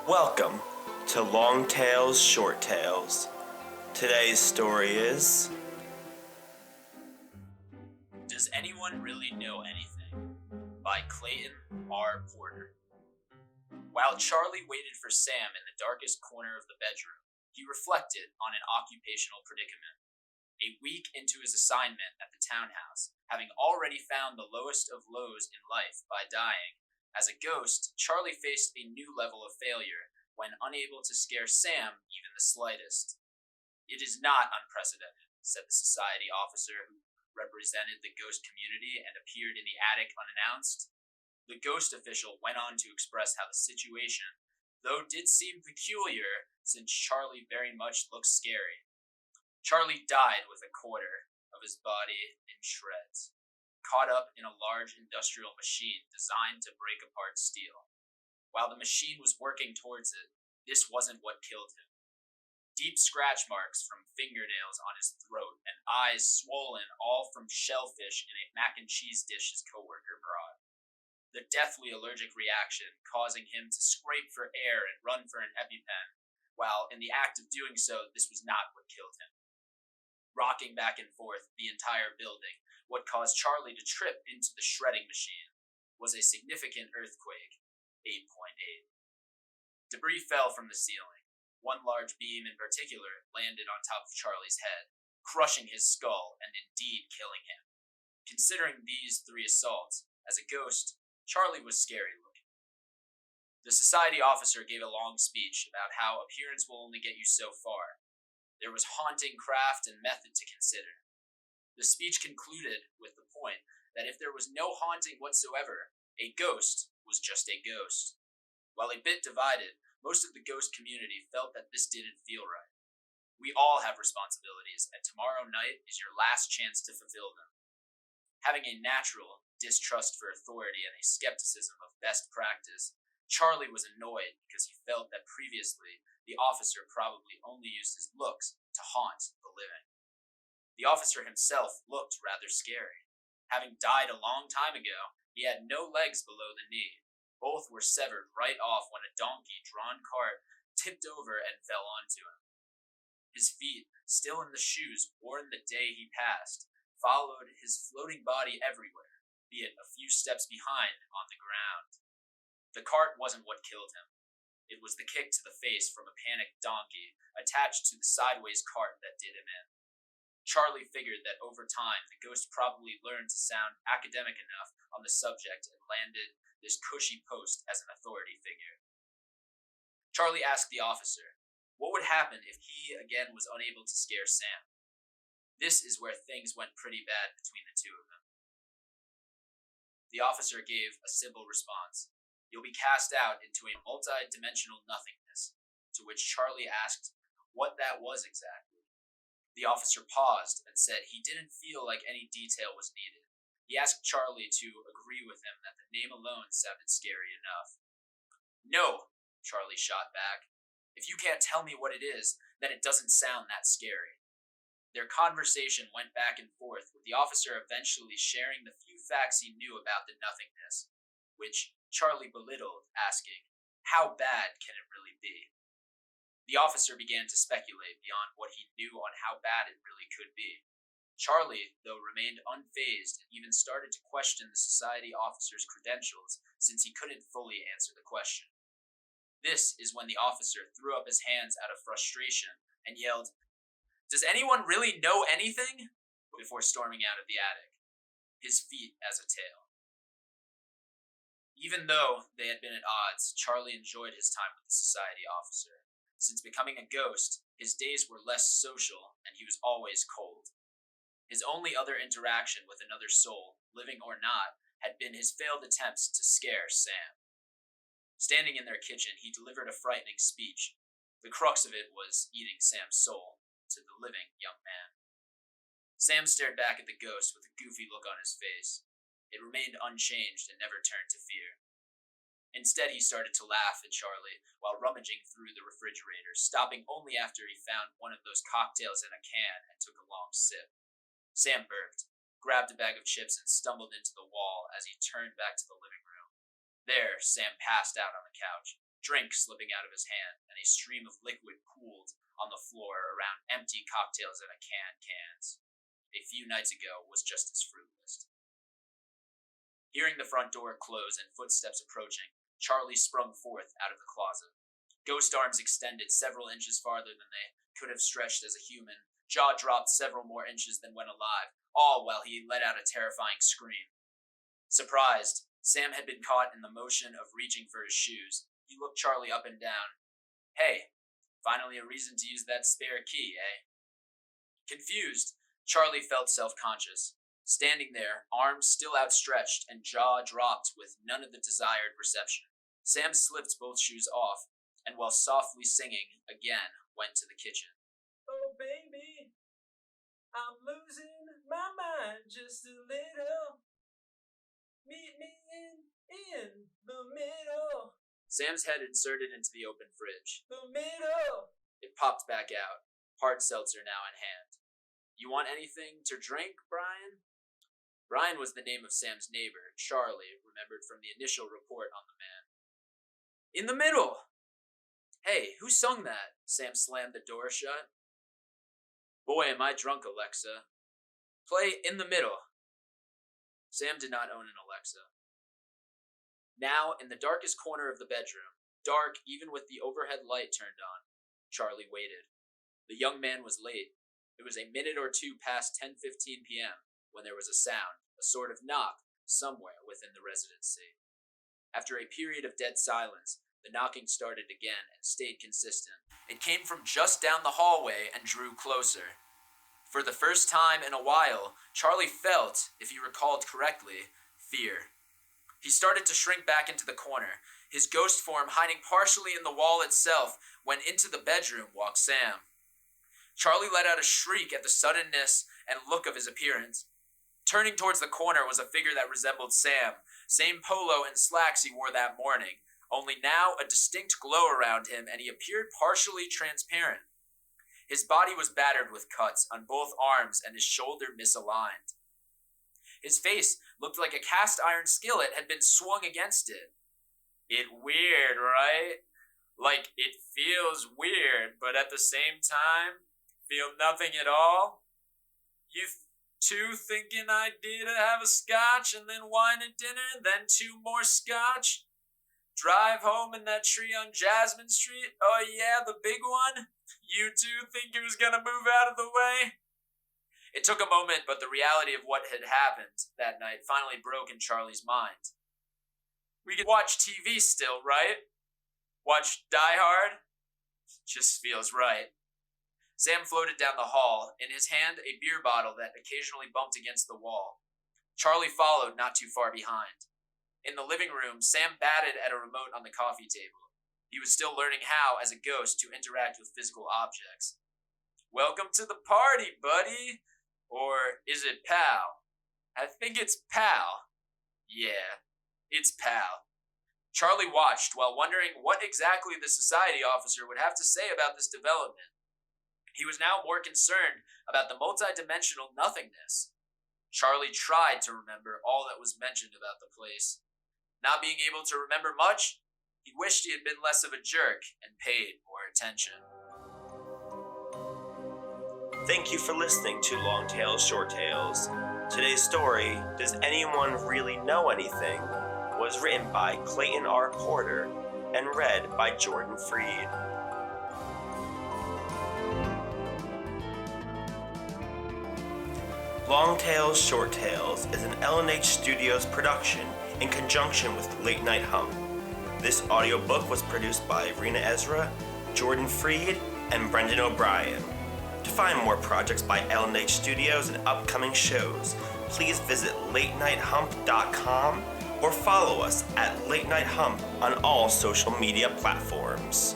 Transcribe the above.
Welcome to Long Tales, Short Tales. Today's story is... Does Anyone Really Know Anything? By Clayton R. Porter. While Charlie waited for Sam in the darkest corner of the bedroom, he reflected on an occupational predicament. A week into his assignment at the townhouse, having already found the lowest of lows in life by dying, as a ghost, Charlie faced a new level of failure when unable to scare Sam even the slightest. "It is not unprecedented," said the society officer who represented the ghost community and appeared in the attic unannounced. The ghost official went on to express how the situation, though did seem peculiar, since Charlie very much looked scary. Charlie died with a quarter of his body in shreds, caught up in a large industrial machine designed to break apart steel. While the machine was working towards it, this wasn't what killed him. Deep scratch marks from fingernails on his throat and eyes swollen, all from shellfish in a mac and cheese dish his coworker brought. The deathly allergic reaction causing him to scrape for air and run for an EpiPen, while in the act of doing so, this was not what killed him. Rocking back and forth the entire building, what caused Charlie to trip into the shredding machine was a significant earthquake, 8.8. Debris fell from the ceiling. One large beam in particular landed on top of Charlie's head, crushing his skull and indeed killing him. Considering these three assaults, as a ghost, Charlie was scary looking. The society officer gave a long speech about how appearance will only get you so far. There was haunting craft and method to consider. The speech concluded with the point that if there was no haunting whatsoever, a ghost was just a ghost. While a bit divided, most of the ghost community felt that this didn't feel right. We all have responsibilities, and tomorrow night is your last chance to fulfill them. Having a natural distrust for authority and a skepticism of best practice, Charlie was annoyed because he felt that previously the officer probably only used his looks to haunt the living. The officer himself looked rather scary. Having died a long time ago, he had no legs below the knee. Both were severed right off when a donkey-drawn cart tipped over and fell onto him. His feet, still in the shoes worn the day he passed, followed his floating body everywhere, be it a few steps behind on the ground. The cart wasn't what killed him. It was the kick to the face from a panicked donkey attached to the sideways cart that did him in. Charlie figured that over time the ghost probably learned to sound academic enough on the subject and landed this cushy post as an authority figure. Charlie asked the officer, what would happen if he again was unable to scare Sam? This is where things went pretty bad between the two of them. The officer gave a simple response. You'll be cast out into a multi-dimensional nothingness, to which Charlie asked what that was exactly. The officer paused and said he didn't feel like any detail was needed. He asked Charlie to agree with him that the name alone sounded scary enough. No, Charlie shot back. If you can't tell me what it is, then it doesn't sound that scary. Their conversation went back and forth, with the officer eventually sharing the few facts he knew about the nothingness, which Charlie belittled, asking, how bad can it really be? The officer began to speculate beyond what he knew on how bad it really could be. Charlie, though, remained unfazed and even started to question the society officer's credentials since he couldn't fully answer the question. This is when the officer threw up his hands out of frustration and yelled, "Does anyone really know anything?" before storming out of the attic, his feet as a tail. Even though they had been at odds, Charlie enjoyed his time with the society officer. Since becoming a ghost, his days were less social and he was always cold. His only other interaction with another soul, living or not, had been his failed attempts to scare Sam. Standing in their kitchen, he delivered a frightening speech. The crux of it was eating Sam's soul to the living young man. Sam stared back at the ghost with a goofy look on his face. It remained unchanged and never turned to fear. Instead, he started to laugh at Charlie while rummaging through the refrigerator, stopping only after he found one of those cocktails in a can and took a long sip. Sam burped, grabbed a bag of chips, and stumbled into the wall as he turned back to the living room. There, Sam passed out on the couch, drink slipping out of his hand, and a stream of liquid pooled on the floor around empty cocktails in cans. A few nights ago was just his fruit list. Hearing the front door close and footsteps approaching, Charlie sprung forth out of the closet. Ghost arms extended several inches farther than they could have stretched as a human, jaw dropped several more inches than when alive, all while he let out a terrifying scream. Surprised, Sam had been caught in the motion of reaching for his shoes. He looked Charlie up and down. Hey, finally a reason to use that spare key, eh? Confused, Charlie felt self-conscious. Standing there, arms still outstretched and jaw dropped with none of the desired reception, Sam slipped both shoes off, and while softly singing, again went to the kitchen. Oh baby, I'm losing my mind just a little. Meet me in the middle. Sam's head inserted into the open fridge. The middle. It popped back out, hard seltzer now in hand. You want anything to drink, Brian? Brian was the name of Sam's neighbor, Charlie, remembered from the initial report on the man. In the middle! Hey, who sung that? Sam slammed the door shut. Boy, am I drunk, Alexa. Play In the Middle. Sam did not own an Alexa. Now, in the darkest corner of the bedroom, dark even with the overhead light turned on, Charlie waited. The young man was late. It was a minute or two past 10:15 p.m. when there was a sound, a sort of knock, somewhere within the residency. After a period of dead silence, the knocking started again and stayed consistent. It came from just down the hallway and drew closer. For the first time in a while, Charlie felt, if he recalled correctly, fear. He started to shrink back into the corner, his ghost form hiding partially in the wall itself, when into the bedroom walked Sam. Charlie let out a shriek at the suddenness and look of his appearance. Turning towards the corner was a figure that resembled Sam, same polo and slacks he wore that morning, only now a distinct glow around him and he appeared partially transparent. His body was battered with cuts on both arms and his shoulder misaligned. His face looked like a cast iron skillet had been swung against it. It weird, right? Like, it feels weird, but at the same time, feel nothing at all? You two thinking idea to have a scotch and then wine at dinner, then two more scotch? Drive home in that tree on Jasmine Street? Oh yeah, the big one? You two think he was gonna move out of the way? It took a moment, but the reality of what had happened that night finally broke in Charlie's mind. We could watch TV still, right? Watch Die Hard? Just feels right. Sam floated down the hall, in his hand a beer bottle that occasionally bumped against the wall. Charlie followed not too far behind. In the living room, Sam batted at a remote on the coffee table. He was still learning how, as a ghost, to interact with physical objects. Welcome to the party, buddy! Or is it pal? I think it's pal. Yeah, it's pal. Charlie watched while wondering what exactly the society officer would have to say about this development. He was now more concerned about the multidimensional nothingness. Charlie tried to remember all that was mentioned about the place. Not being able to remember much, he wished he had been less of a jerk and paid more attention. Thank you for listening to Long Tales, Short Tales. Today's story, Does Anyone Really Know Anything?, was written by Clayton R. Porter and read by Jordan Freed. Long Tales, Short Tales is an LNH Studios production in conjunction with Late Night Hump. This audiobook was produced by Reena Ezra, Jordan Freed, and Brendan O'Brien. To find more projects by LNH Studios and upcoming shows, please visit latenighthump.com or follow us at Late Night Hump on all social media platforms.